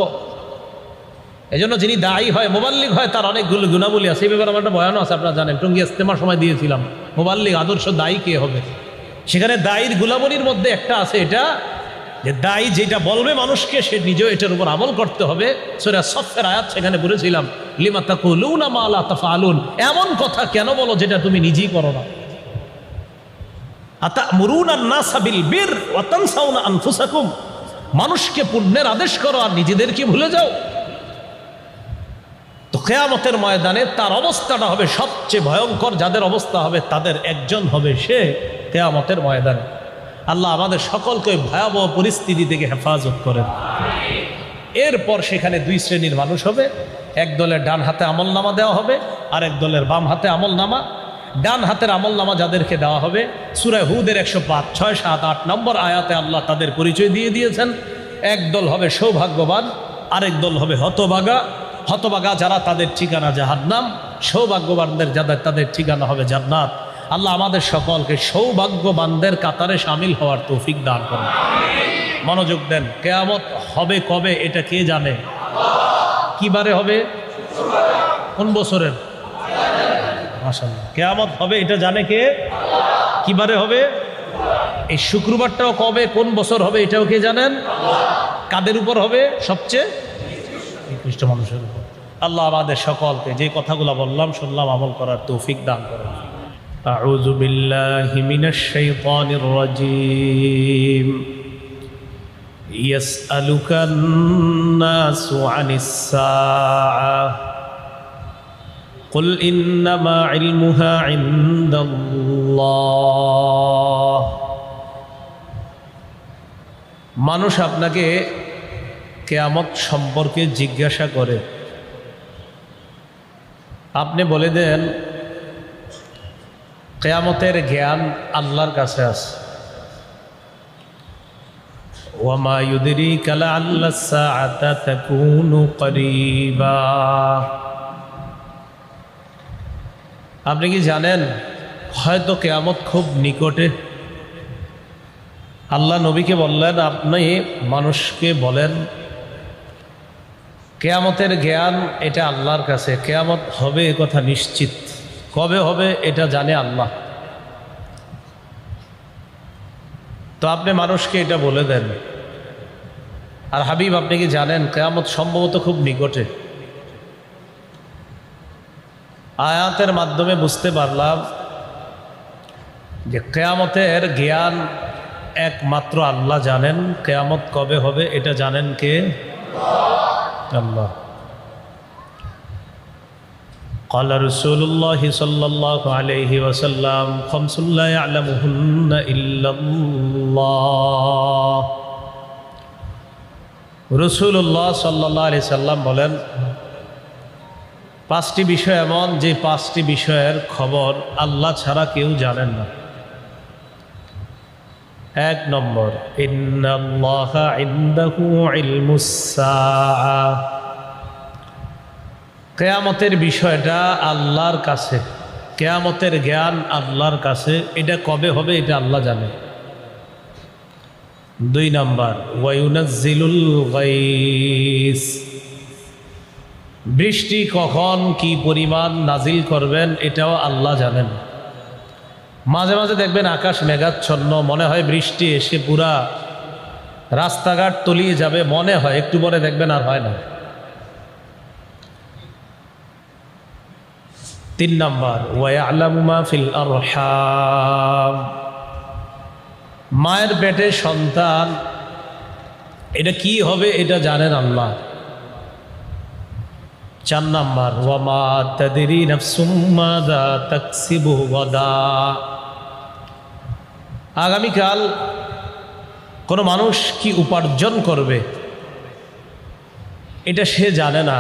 A: এজন্য যিনি দায়ী হয়, মোবাল্লিগ হয়, তার অনেকগুলো গুণাবলী আছে। এই ব্যাপারে আমার একটা বয়ানও আছে, আপনারা জানেন, টঙ্গী ইজতেমার সময় দিয়েছিলাম। মোবাল্লিগ আদর্শ দায়ী কে হবে, সেখানে দায়ীর গুণাবলীর মধ্যে একটা আছে, এটা যে দায়ী যেটা বলবে মানুষকে, সে নিজেও এটার উপর আমল করতে হবে। সূরা সফের আয়াত সেখানে বলেছিলাম, লিমা তাকুলুনা মা লা তাফআলুন, এমন কথা কেন বলো যেটা তুমি নিজেই করো না। আতা'মুরুনান নাসা বিল বির ওয়া তানসাউনা আনফুসাকুম, মানুষকে পুণ্যের আদেশ করো আর নিজেদেরকে ভুলে যাও। তো কিয়ামতের ময়দানে তার অবস্থাটা হবে সবচেয়ে ভয়ঙ্কর। যাদের অবস্থা হবে তাদের একজন হবে সে কিয়ামতের ময়দানে। আল্লাহ আমাদের সকলকে ভয়াবহ পরিস্থিতি থেকে হেফাজত করেন। এরপর সেখানে দুই শ্রেণীর মানুষ হবে। এক দলের ডান হাতে আমল নামা দেওয়া হবে, আর এক দলের বাম হাতে আমল নামা। ডান হাতের আমল নামা যাদেরকে দেওয়া হবে, সূরা হুদের 105, 6, 7, 8 নম্বর আয়াতে আল্লাহ তাদের পরিচয় দিয়ে দিয়েছেন। এক দল হবে সৌভাগ্যবান, আরেক দল হবে হতভাগা। হতভাগা যারা, তাদের ঠিকানা জাহান্নাম। সৌভাগ্যবানদের যাদের, তাদের ঠিকানা হবে জান্নাত। আল্লাহ আমাদের সকলকে সৌভাগ্যবানদের কাতারে শামিল হওয়ার তৌফিক দান করুন। মনোযোগ দেন। কিয়ামত হবে কবে এটা কে জানে? কিবারে হবে? কোন বছরের? মাশাআল্লাহ। কিয়ামত হবে এটা জানে কে? কিবারে হবে? এই শুক্রবারটাও কবে, কোন বছর হবে এটাও কে জানেন? কাদের উপর হবে? সবচেয়ে নিকৃষ্ট মানুষের উপর। আল্লাহ আমাদের সকলকে যে কথাগুলো বললাম শুনলাম আমল করার তৌফিক দান করেন। আউযু বিল্লাহি মিনাশ শাইতানির রাজীম। ইয়াসআলুকান নাসু আনিস সাআহ কুল ইন্নামা ইলমুহা ইনদাল্লাহ। মানুষ আপনাকে কিয়ামত সম্পর্কে জিজ্ঞাসা করে, আপনি বলে দেন কিয়ামতের জ্ঞান আল্লাহর কাছে আছে। ওয়ামা ইউদরিকা লাআল্লাস সাআতা তাকুনু করিবা। আপনি কি জানেন হয়তো কিয়ামত খুব নিকটে? আল্লাহ নবীকে বললেন, আপনি মানুষকে বলেন কিয়ামতের জ্ঞান এটা আল্লাহর কাছে, কিয়ামত হবে এ কথা নিশ্চিত, কবে হবে এটা জানে আল্লাহ। তো আপনি মানুষকে এটা বলে দেন। আর হাবিব আপনি কি জানেন কিয়ামত সম্ভবত খুব নিকটে? আয়াতের মাধ্যমে বুঝতে পারলাম যে কিয়ামতের জ্ঞান একমাত্র আল্লাহ জানেন। কিয়ামত কবে হবে এটা জানেন কে? আল্লাহ। قال رسول الله صلى الله عليه وسلم خمس لا يعلمهن إلا الله। রাসূলুল্লাহ সাল্লাল্লাহু আলাইহি সাল্লাম বলেন, পাঁচটি বিষয় এমন যে পাঁচটি বিষয়ের খবর আল্লাহ ছাড়া কেউ জানেন না। এক নম্বর, ইন্নাল্লাহা ইনদাহু ইলমুস সাআহ। কেয়ামতের বিষয়টা আল্লাহর কাছে, কেয়ামতের জ্ঞান আল্লাহর কাছে, এটা কবে হবে এটা আল্লাহ জানে। 2 নাম্বার, ওয়ায়ুনাজ্জিলুল গাইস, বৃষ্টি কখন কি পরিমাণ নাজিল করবেন এটাও আল্লাহ জানেন। মাঝে মাঝে দেখবেন আকাশ মেঘাচ্ছন্ন, মনে হয় বৃষ্টি এসে পুরা রাস্তাঘাট তলিয়ে যাবে, মনে হয়, একটু পরে দেখবেন আর হয় না। 3 নাম্বার, ওয়ায়ালামু মা ফিল আরহাম, মায়ের পেটে সন্তান এটা কি হবে এটা জানেন আল্লাহ। 4 নাম্বার, ওয়ামা তাদরি নাফসুম মাযা তাকসিবু গাদা, আগামীকাল কোনো মানুষ কি উপার্জন করবে এটা সে জানে না।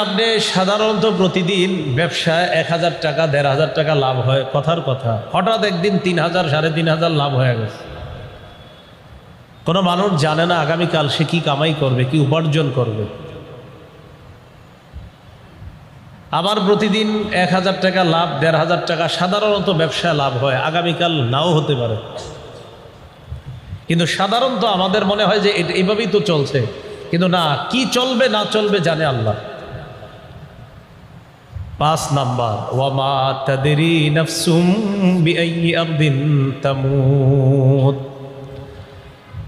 A: আপনি সাধারণত প্রতিদিন ব্যবসায় 1000 টাকা 1500 টাকা লাভ হয়, কথার কথা, হঠাৎ একদিন 3000 3500 লাভ হয়ে গেছে। কোনো মানুষ জানে না আগামীকাল সে কি কামাই করবে, কি উপার্জন করবে। আবার প্রতিদিন 1000 টাকা লাভ 1500 টাকা সাধারণত ব্যবসায় লাভ হয়, আগামীকাল নাও হতে পারে। কিন্তু সাধারণত আমাদের মনে হয় যে এটা এইভাবেই তো চলছে, কিন্তু না, কি চলবে না চলবে জানে আল্লাহ। 5 নাম্বার, ওয়ামা তাদরি নাফসুম বিআইয়ি আরদিন তামুত,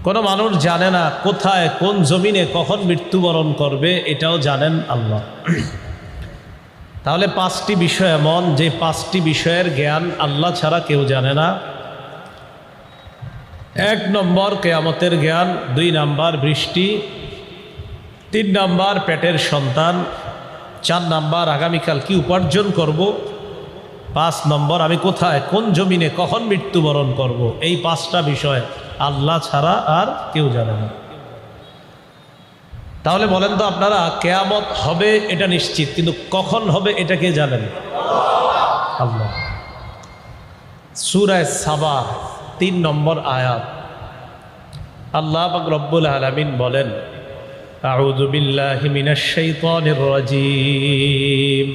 A: কোনো মানুষ জানে না কোথায় কোন জমিনে কখন মৃত্যুবরণ করবে, এটাও জানেন আল্লাহ। তাহলে 5টি বিষয় এমন যে 5টি বিষয়ের জ্ঞান আল্লাহ ছাড়া কেউ জানে না। 1 নম্বর কিয়ামতের জ্ঞান, 2 নাম্বার বৃষ্টি, 3 নাম্বার পেটের সন্তান, 4 নাম্বার আগামীকাল কি উপার্জন করব, 5 নম্বর আমি কোথায় কোন জমিনে কখন মৃত্যুবরণ করব। এই 5টা বিষয় আল্লাহ ছাড়া আর কেউ জানে না। তাহলে বলেন তো আপনারা, কিয়ামত হবে এটা নিশ্চিত, কিন্তু কখন হবে এটা কে জানেন? আল্লাহ। সূরা সাবা 3 নম্বর আয়াত, আল্লাহ পাক রব্বুল আলামিন বলেন, আউযু বিল্লাহি মিনাশ শাইতানির রাজীম,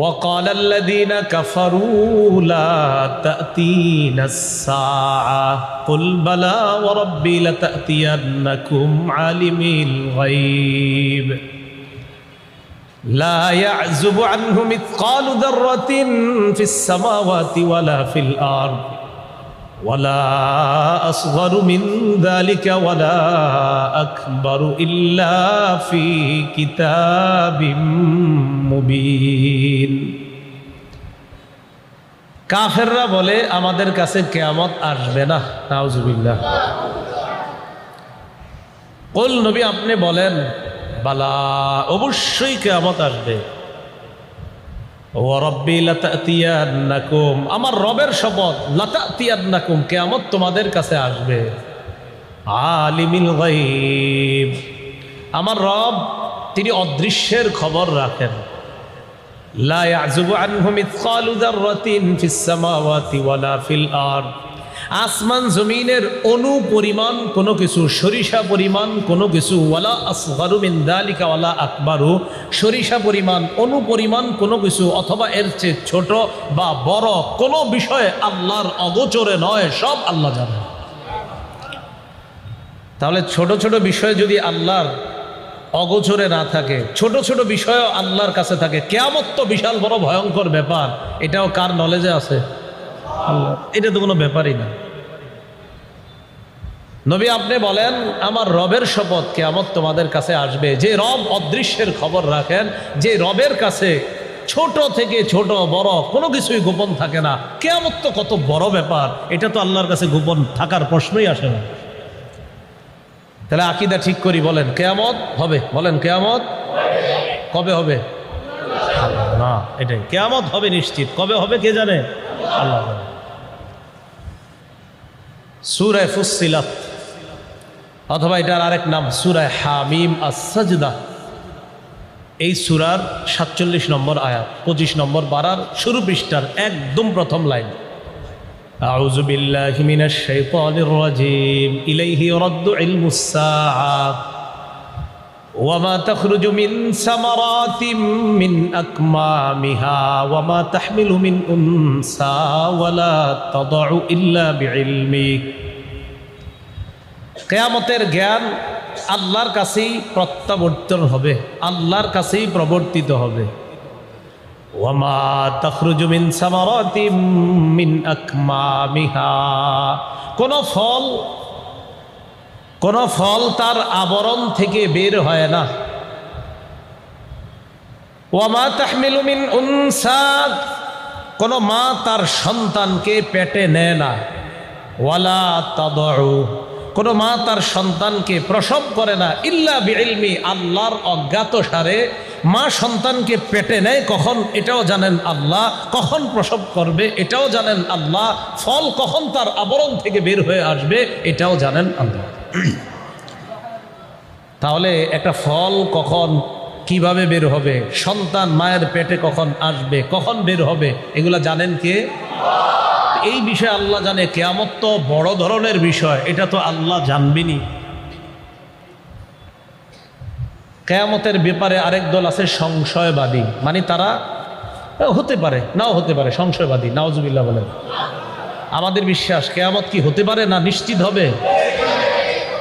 A: وقال الذين كفروا لا تأتينا الساعة قل بلى وربي لتأتينكم عالم الغيب لا يعزب عنه مثقال ذرة في السماوات ولا في الأرض ولا أصغر من ذلك ولا أكبر إلا في كتاب মুবিন। কাফেররা বলে আমাদের কাছে কিয়ামত আসবে না, নাউজুবিল্লাহ। কুল, নবী আপনি বলেন, বালা, অবশ্যই কিয়ামত আসবে। ওয়া রাব্বি লাতাতিয়ান্নাকুম, আমার রবের শপথ, লাতাতিয়ান্নাকুম, কিয়ামত তোমাদের কাছে আসবে। আলিমিল গায়ব, আমার রব তিনি অদৃশ্যের খবর রাখেন। লা ইয়াযুবু আনহু মিসকালু যাররাতিন ফিস সামাওয়াতি ওয়ালা ফিল আরদ, আসমান জমিনের অণু পরিমাণ কোনো কিছু, সরিষা পরিমাণ কোনো কিছু, ওয়ালা আসগারু মিন যালিকা ওয়ালা আকবারু, সরিষা পরিমাণ, অণু পরিমাণ কোনো কিছু অথবা এর চেয়ে ছোট বা বড় কোনো বিষয় আল্লাহর অগোচরে নয়, সব আল্লাহ জানেন। তাহলে ছোট ছোট বিষয় যদি আল্লাহর অগোচরে না থাকে, ছোট ছোট বিষয়ও আল্লাহর কাছে থাকে, কিয়ামত তো বিশাল বড় ভয়ঙ্কর ব্যাপার, এটাও কার নলেজে আছে? আল্লাহ। এটা তো কোনো ব্যাপারই না। নবী আপনি বলেন, আমার রবের শপথ, কিয়ামত তোমাদের কাছে আসবে। যে রব অদৃশ্যের খবর রাখেন, যে রবের কাছে ছোট থেকে ছোট বড় কোনো কিছুই গোপন থাকে না, কিয়ামত তো কত বড় ব্যাপার, এটা তো আল্লাহর কাছে গোপন থাকার প্রশ্নই আসে না। তাহলে আকীদা ঠিক করি, বলেন কিয়ামত হবে, বলেন কিয়ামত কবে হবে? না, এটাই, কিয়ামত হবে নিশ্চিত, কবে হবে কে জানে? আল্লাহ জানে। সূরা ফুসসিলাত, অথবা এটার আরেক নাম সূরা হামিম আস-সাজদা, এই সূরার 47 নম্বর আয়াত, 25 নম্বর পারার শুরু পৃষ্ঠার একদম প্রথম লাইন, আউযু বিল্লাহি মিনাশ শাইতানির রাজীম ইলাইহি ইউরাদ্দু ইলমুস সাআ ওয়ামা তাখরুজু মিন সামারাতিম মিন আকমামিহা ওয়ামা তাহমিলু মিন উনসা ওয়ালা তাদউ ইল্লা বিইলমি। কিয়ামতের জ্ঞান আল্লাহর কাছেই প্রত্যাবর্তন হবে, আল্লাহর কাছেই প্রবর্তিত হবে। ওয়ামা তাখরুজু মিন সামারাতিম মিন আকমামিহা, কোন ফল তার আবরণ থেকে বের হয় না। ওয়ামা তাহমিলু মিন উনসা, কোন মা তার সন্তানকে পেটে নেয় না। ওয়ালা তাদউ, কোন মা তার সন্তানকে প্রসব করে না। ইল্লা বিইলমি, আল্লাহর অজ্ঞাত সারে মা সন্তানকে পেটে নেয় কখন এটাও জানেন আল্লাহ, কখন প্রসব করবে এটাও জানেন আল্লাহ, ফল কখন তার আবরণ থেকে বের হয়ে আসবে এটাও জানেন আল্লাহ। তাহলে একটা ফল কখন কিভাবে বের হবে, সন্তান মায়ের পেটে কখন আসবে, কখন বের হবে, এগুলা জানেন কে? এই বিষয়ে আল্লাহ জানে। কিয়ামত তো বড় ধরনের বিষয়, এটা তো আল্লাহ জানবেনি। কিয়ামতের ব্যাপারে আরেক দল আছে সংশয়বাদী, মানে তারা হতে পারে নাও হতে পারে, সংশয়বাদী, নাউজুবিল্লাহ বলেন। আমাদের বিশ্বাস কিয়ামত কি হতে পারে না নিশ্চিত হবে?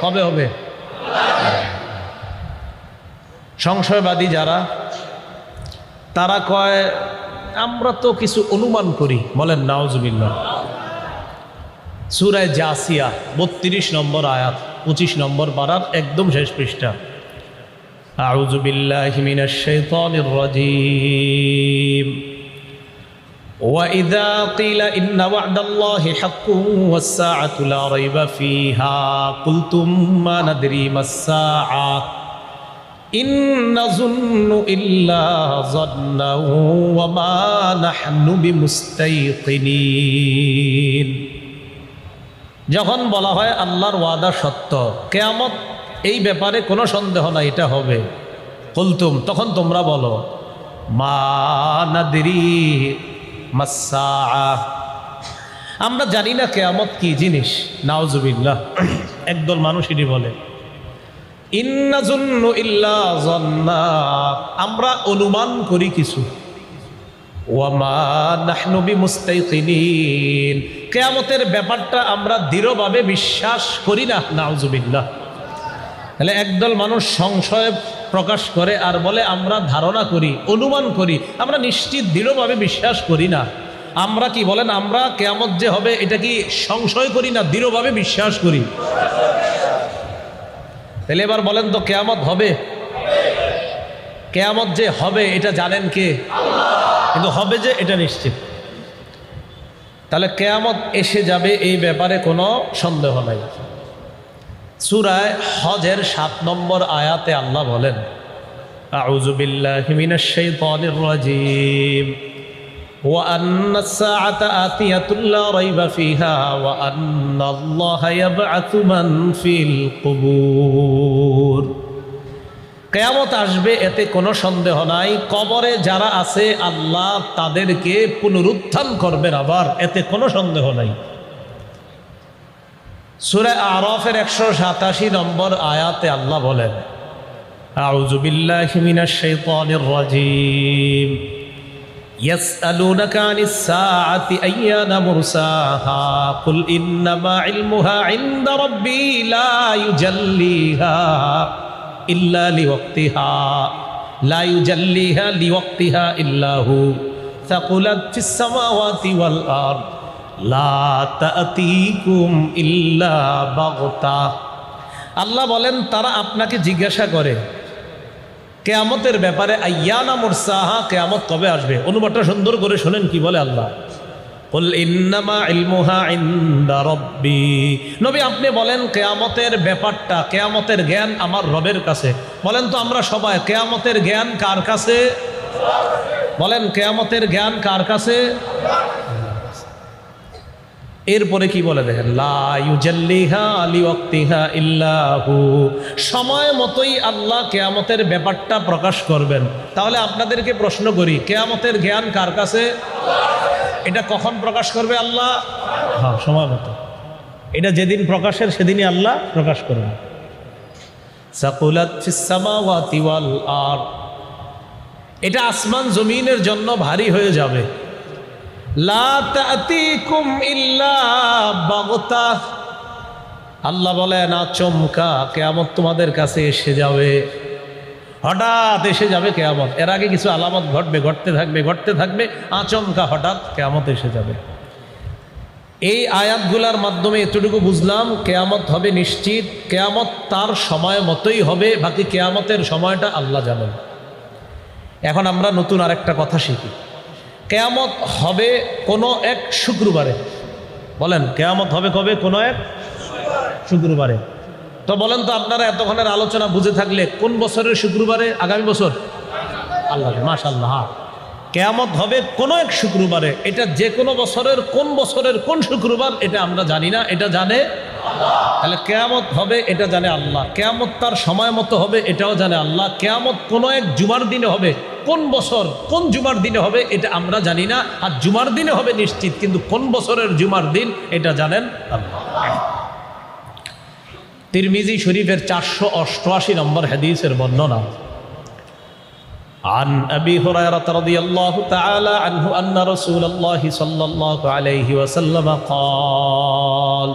A: কবে হবে? সংশয়বাদী যারা, তারা কয় আমরা তো কিছু অনুমান করি। বলেন নাউজুবিল্লাহ। সূরা জাসিয়া 32 নম্বর আয়াত, 25 নম্বর পারার একদম শেষ পৃষ্ঠা। আউযু বিল্লাহি মিনাশ শাইতানির রাজীম। وَإِذَا قِيلَ إِنَّ وَعْدَ اللَّهِ حَقٌّ وَالسَّاعَةُ لَا رَيْبَ فِيهَا قُلْتُم مَّا نَدْرِي مَا السَّاعَةُ إِن نَّظُنُّ إِلَّا ظَنًّا وَمَا نَحْنُ بِمُسْتَيْقِنِينَ। যখন বলা হয় আল্লাহর ওয়াদা সত্য, কিয়ামত এই ব্যাপারে কোনো সন্দেহ নাই, এটা হবে। কুলতুম, তখন তোমরা বলো, মা নাদরি মাসসাআহ, আমরা জানি না কিয়ামত কি জিনিস। নাউজুবিল্লাহ। একদল মানুষ এটি বলে। ইন্নাজুন্নু ইল্লা যান্না, আমরা অনুমান করি কিছু। ওয়ামা নাহনু বিমুস্তাইকিনিন, কিয়ামতের ব্যাপারটা আমরা দৃঢ়ভাবে বিশ্বাস করি না। নাউজুবিল্লাহ। তাহলে একদল মানুষ সংশয় প্রকাশ করে আর বলে আমরা ধারণা করি, অনুমান করি, আমরা নিশ্চিত দৃঢ়ভাবে বিশ্বাস করি না। আমরা কি বলেন, আমরা কিয়ামত যে হবে এটা কি সংশয় করি না দৃঢ়ভাবে বিশ্বাস করি? তাহলে এবার বলেন তো কিয়ামত হবে? কিয়ামত যে হবে এটা জানেন কে? কিন্তু হবে যে এটা নিশ্চিত। তাহলে কিয়ামত এসে যাবে এই ব্যাপারে কোনো সন্দেহ নাই। সূরা হজের 7 নম্বর আয়াতে আল্লাহ বলেন, আউযু বিল্লাহি মিনাশ শাইতানির রাজীম ওয়া আন্নাস সাআতা আতিয়াতুল লা রাইবা ফিহা ওয়া আন্নাল্লাহা ইয়াবআতু মান ফিল কুবুর। কিয়ামত আসবে এতে কোনো সন্দেহ নাই। কবরে যারা আছে আল্লাহ তাদেরকে পুনরুত্থান করবেন আবার, এতে কোনো সন্দেহ নাই। সূরা আরাফের 187 নম্বর আয়াতে আল্লাহ বলেন, আউযু বিল্লাহি মিনাশ শাইতানির রাজীম ইয়াসআলুনাকা আনিস সাআতি আইয়ানা মুরসাহা কুল ইন্নামা ইলমুহা ইনদা রাব্বি লা ইউজাল্লিহা ইল্লা লিওয়াক্তিহা লা ইউজাল্লিহা লিওয়াক্তিহা ইল্লা হু সাকুলাত ফিস সামাওয়াতি ওয়াল আরদ লা তা'তিকুম ইল্লা বাগতা। আল্লাহ বলেন তারা আপনাকে জিজ্ঞাসা করে কিয়ামতের ব্যাপারে, আইয়ানা মুরসাহা, কিয়ামত কবে আসবে। অনুবাদটা সুন্দর করে শুনেন কি বলে আল্লাহ। কুল ইন্নামা ইলমুহা ইনদা রাব্বি, নবী আপনি বলেন কিয়ামতের ব্যাপারটা, কিয়ামতের জ্ঞান আমার রবের কাছে। বলেন তো আমরা সবাই, কিয়ামতের জ্ঞান কার কাছে? বলেন কিয়ামতের জ্ঞান কার কাছে? এরপরে কি বলে দেখেন, লা ইউজাল্লিহা লিওয়াক্তিহা ইল্লা হু, সময় মতোই আল্লাহ কিয়ামতের ব্যাপারটা প্রকাশ করবেন। তাহলে আপনাদেরকে প্রশ্ন করি, কিয়ামতের জ্ঞান কার কাছে? এটা কখন প্রকাশ করবে আল্লাহ? হ্যাঁ, সময় মতো। এটা যেদিন প্রকাশের সেদিনই আল্লাহ প্রকাশ করবেন। সাকুলাত ফিস সামাওয়াতি ওয়াল আরদ, এটা আসমান জমিনের জন্য ভারী হয়ে যাবে। লা তা'তিকুম ইল্লা বাগতাহ, আল্লাহ বলেন আচমকা কিয়ামত তোমাদের কাছে এসে যাবে, হঠাৎ এসে যাবে কিয়ামত। এর আগে কিছু আলামত ঘটবে, ঘটতে থাকবে, আচমকা হঠাৎ কিয়ামত এসে যাবে। এই আয়াতগুলার মাধ্যমে এতটুকু বুঝলাম কিয়ামত হবে নিশ্চিত, কিয়ামত তার সময় মতোই হবে, বাকি কিয়ামতের সময়টা আল্লাহ জানেন। এখন আমরা নতুন আরেকটা কথা শিখি, কিয়ামত হবে কোনো এক শুক্রবারে। বলেন কিয়ামত হবে কবে? কোনো এক শুক্রবারে। তো বলেন তো আপনারা এতক্ষণের আলোচনা বুঝে থাকলে কোন বছরের শুক্রবারে? আগামী বছর? আল্লাহ, মাশাআল্লাহ। কিয়ামত হবে কোনো এক শুক্রবারে। এটা যে কোনো বছরের কোন শুক্রবার এটা আমরা জানি না, এটা জানে আল্লাহ। তাহলে কিয়ামত হবে এটা জানে আল্লাহ, কিয়ামত তার সময় মতো হবে এটাও জানে আল্লাহ, কিয়ামত কোনো এক জুমার দিনে হবে, কোন বছর কোন জুমার দিনে হবে এটা আমরা জানি না। আর জুমার দিনে হবে নিশ্চিত, কিন্তু কোন বছরের জুমার দিন এটা জানেন আল্লাহ। তিরমিজি শরীফের 488 নম্বর হাদিসের বর্ণনা, عن أبي هريرة رضي الله تعالى عنه أن رسول الله صلى الله عليه وسلم قال,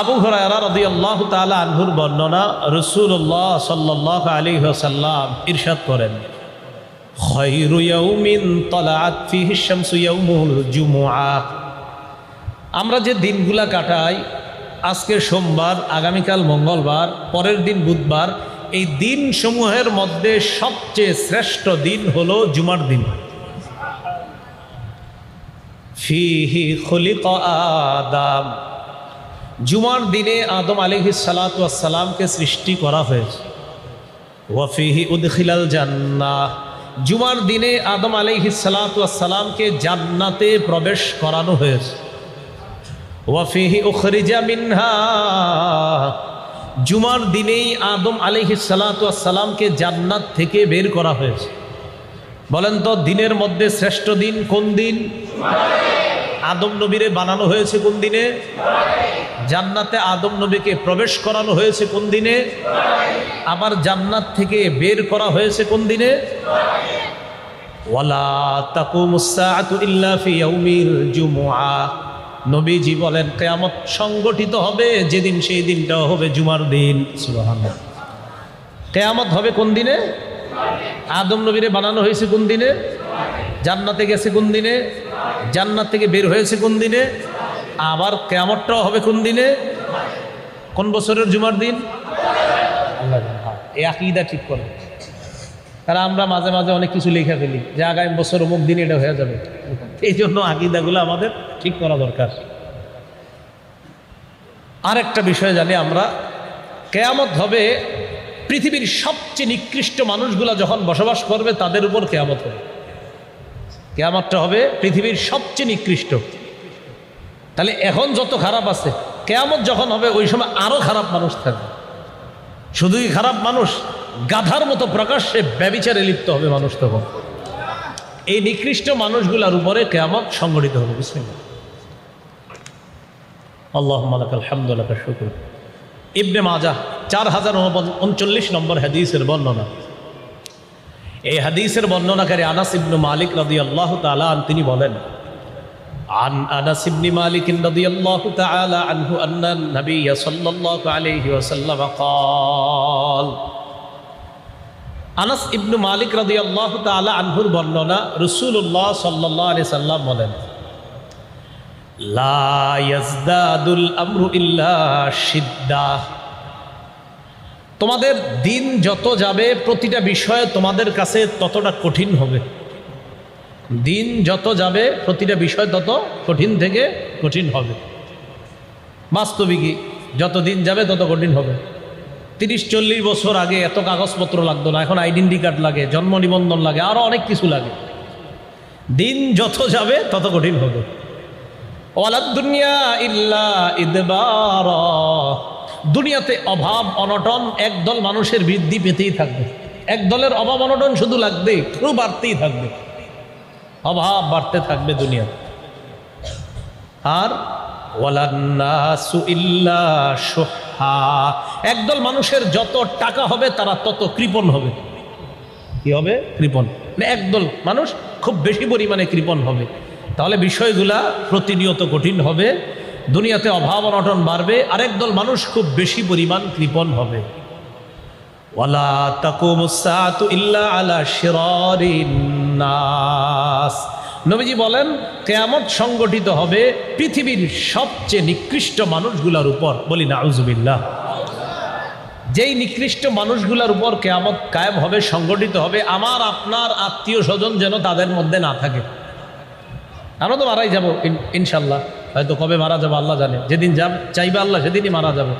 A: আবু হুরায়রা রাদিয়াল্লাহু তাআলা আনহুর বর্ণনা, রাসূলুল্লাহ সাল্লাল্লাহু আলাইহি ওয়াসাল্লাম ইরশাদ করেন, খায়রু ইয়াউমিন তালাআত ফিহি আশ-শামসু ইয়াউমুল জুমুআহ। আমরা যে দিনগুলা কাটাই, আজকে সোমবার, আগামীকাল মঙ্গলবার, পরের দিন বুধবার, এই দিন সমূহের মধ্যে সবচেয়ে শ্রেষ্ঠ দিন হলো জুমার দিন। ফিহি খুলিকা আদম, জুমার দিনে আদম আলাইহিস সালাতু ওয়াস সালামকে সৃষ্টি করা হয়েছে। ওয়া ফিহি উদখিলাল জান্নাহ, জুমার দিনে আদম আলাইহিস সালাতু ওয়াস সালামকে জান্নাতে প্রবেশ করানো হয়েছে। ওয়া ফিহি উখরিজা মিনহা, জুমার দিনেই আদম আলাইহিস সালাতু ওয়াস সালামকে জান্নাত থেকে বের করা হয়েছে। বলেন তো দিনের মধ্যে শ্রেষ্ঠ দিন কোন দিন? আদম নবীরে বানানো হয়েছে কোন দিনে? জান্নাতে আদম নবীকে প্রবেশ করানো হয়েছে কোন দিনে? আবার জান্নাত থেকে বের করা হয়েছে কোন দিনে? ওয়ালা তাকুমুস সাআতু ইল্লা ফি ইয়াউমিল জুমুআহ, নবীজি বলেন কিয়ামত সংগঠিত হবে যেদিন, সেই দিনটাও হবে জুমার দিন। সুবহানাল্লাহ। কিয়ামত হবে কোন দিনে? আদম নবীরে বানানো হয়েছে কোন দিনে? জান্নাতে গেছে কোন দিনে? জান্নাত থেকে বের হয়েছে কোন দিনে? আবার কিয়ামতটাও হবে কোন দিনে? কোন বছরের জুমার দিন? আল্লাহ জানে। এই আকীদা ঠিক করবে, কারণ আমরা মাঝে মাঝে অনেক কিছু লিখে ফেলি যে আগামী বছর অমুক দিন এটা হয়ে যাবে। এই জন্য আকীদাগুলো আমাদের ঠিক করা দরকার। আরেকটা বিষয় জানি আমরা, কিয়ামত হবে পৃথিবীর সবচেয়ে নিকৃষ্ট মানুষগুলা যখন বসবাস করবে তাদের উপর কিয়ামত হবে। কিয়ামতটা হবে পৃথিবীর সবচেয়ে নিকৃষ্ট। তাহলে এখন যত খারাপ আছে, কিয়ামত যখন হবে ওই সময় আরো খারাপ মানুষ থাকবে। শুধুই খারাপ মানুষ, গাধার মতো প্রকাশ্যে ব্যভিচারে লিপ্ত হবে মানুষ তখন। এই নিকৃষ্ট মানুষগুলার উপরে কিয়ামত সংগঠিত হবে। বিসমিল্লাহ। আল্লাহুম্মা লাকাল হামদু ওয়া লাকাশ শুকর। ইবনে মাজাহ 4039 নম্বর হাদিসের বর্ণনা। এই হাদিসের বর্ণনাকারী আনাস ইবনে মালিক রাদিয়াল্লাহু তাআলা আন, তিনি বলেন, عن أنس بن مالك رضي الله تعالى عنه أن النبي صلى الله عليه وسلم قال, আনাস ইবনে মালিক রাদিয়াল্লাহু তাআলা আনহুর বর্ণনা, রাসূলুল্লাহ সাল্লাল্লাহু আলাইহি সাল্লাম বলেন, লা ইয়াজদাদুল আমরু ইল্লা শিদ্দাহ, তোমাদের দিন যত যাবে প্রতিটা বিষয় তোমাদের কাছে ততটা কঠিন হবে। দিন যত যাবে প্রতিটা বিষয় তত কঠিন থেকে কঠিন হবে। বাস্তবিকই যত দিন যাবে তত কঠিন হবে। 30-40 বছর আগে এত কাগজপত্র লাগতো না, এখন আইডেন্টি কার্ড লাগে, জন্ম নিবন্ধন লাগে, আরো অনেক কিছু লাগে। দিন যত যাবে তত কঠিন হবে। ওয়ালাদ দুনিয়া ইল্লা ইদবারা, দুনিয়াতে অভাব অনটন একদল মানুষের বৃদ্ধি পেতেই থাকবে। এক দলের অভাব অনটন শুধু লাগবে, খুব বাড়তেই থাকবে, অভাব বাড়তে থাকবে দুনিয়া। আর ওয়ালান নাসু ইল্লা শুহ্, শিহা। একদল মানুষের যত টাকা হবে তারা তত কৃপণ হবে। কি হবে? কৃপণ। মানে একদল মানুষ খুব বেশি পরিমাণে কৃপণ হবে। তাহলে বিষয়গুলা প্রতিনিয়ত কঠিন হবে, দুনিয়াতে অভাব অনটন বাড়বে। আরেক দল মানুষ খুব বেশি পরিমাণ কৃপণ হবে। ওয়ালা তাকুমুস সাআতু ইল্লা আলা শিরারিন নাস। নবীজি বলেন কিয়ামত সংগঠিত হবে পৃথিবীর সবচেয়ে নিকৃষ্ট মানুষগুলোর উপর। বলি নাউজুবিল্লাহ। যেই নিকৃষ্ট মানুষগুলোর উপর কিয়ামত কায়েম হবে, সংগঠিত হবে, আমার আপনার আত্মীয় স্বজন যেন তাদের মধ্যে না থাকে। আমরা তো মারাই যাব ইনশাল্লাহ, হয়তো কবে মারা যাবো আল্লাহ জানে। যেদিন চাইবে আল্লাহ সেদিনই মারা যাবে।